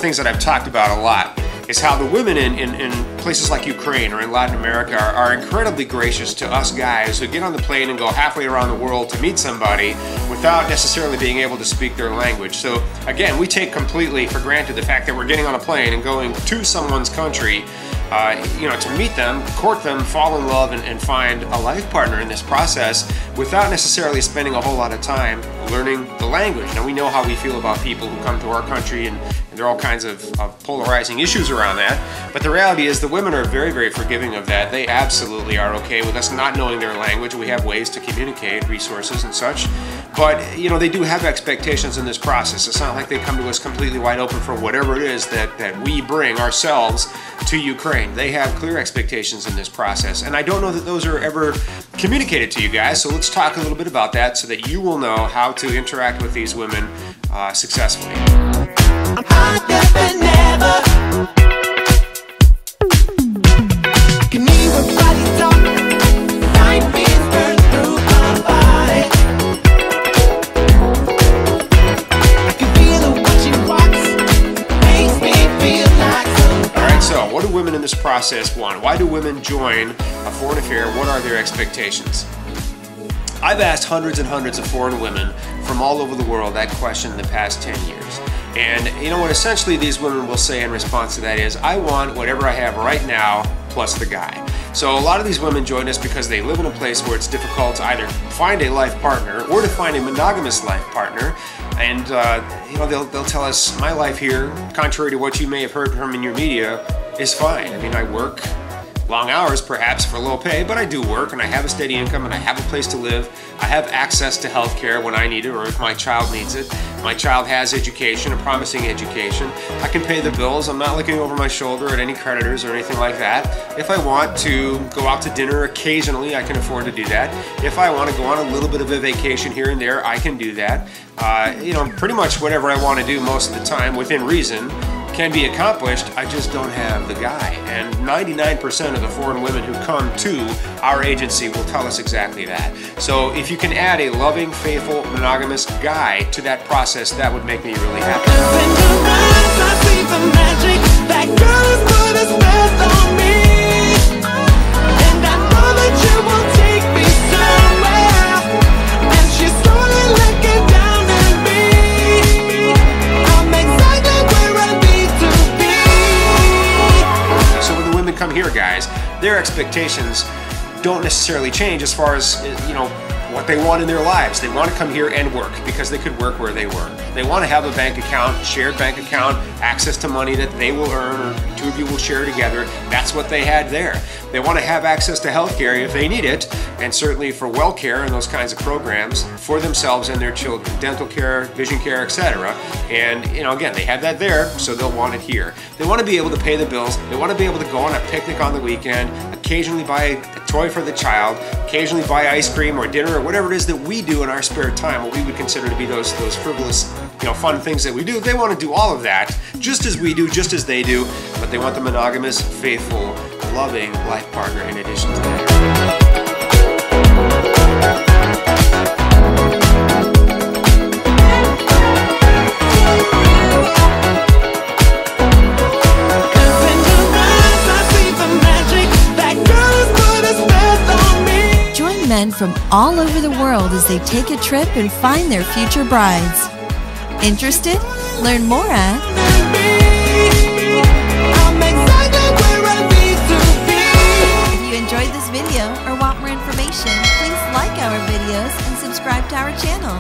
things that I've talked about a lot is how the women in places like Ukraine or in Latin America are incredibly gracious to us guys who get on the plane and go halfway around the world to meet somebody without necessarily being able to speak their language. So again, we take completely for granted the fact that we're getting on a plane and going to someone's country, to meet them, court them, fall in love, and find a life partner in this process without necessarily spending a whole lot of time learning the language. Now, we know how we feel about people who come to our country, and there are all kinds of polarizing issues around that. But the reality is the women are very, very forgiving of that. They absolutely are okay with us not knowing their language. We have ways to communicate, resources and such. But, they do have expectations in this process. It's not like they come to us completely wide open for whatever it is that we bring ourselves to Ukraine. They have clear expectations in this process. And I don't know that those are ever communicated to you guys. So let's talk a little bit about that so that you will know how to interact with these women successfully. What do women in this process want? Why do women join a foreign affair? What are their expectations? I've asked hundreds and hundreds of foreign women from all over the world that question in the past 10 years. And you know what essentially these women will say in response to that is, I want whatever I have right now plus the guy. So a lot of these women join us because they live in a place where it's difficult to either find a life partner or to find a monogamous life partner. And they'll tell us, my life here, contrary to what you may have heard from in your media, is fine. I mean, I work long hours perhaps for low pay, but I do work and I have a steady income and I have a place to live. I have access to health care when I need it or if my child needs it. My child has education, a promising education. I can pay the bills. I'm not looking over my shoulder at any creditors or anything like that. If I want to go out to dinner occasionally, I can afford to do that. If I want to go on a little bit of a vacation here and there, I can do that. Pretty much whatever I want to do most of the time within reason can be accomplished. I just don't have the guy. And 99% of the foreign women who come to our agency will tell us exactly that. So if you can add a loving, faithful, monogamous guy to that process, that would make me really happy. Come here, guys, their expectations don't necessarily change as far as what they want in their lives. They want to come here and work because they could work where they work. They want to have a bank account, shared bank account, access to money that they will earn or two of you will share together. That's what they had there. They want to have access to health care if they need it, and certainly for well care and those kinds of programs for themselves and their children, dental care, vision care, etc. And again, they have that there, so they'll want it here. They want to be able to pay the bills. They want to be able to go on a picnic on the weekend, occasionally buy a toy for the child, occasionally buy ice cream or dinner or whatever it is that we do in our spare time, what we would consider to be those frivolous, fun things that we do. They want to do all of that just as we do, just as they do, but they want the monogamous, faithful, loving life partner in addition to that. Join men from all over the world as they take a trip and find their future brides. Interested? Learn more at If you enjoyed this video or want more information, please like our videos and subscribe to our channel.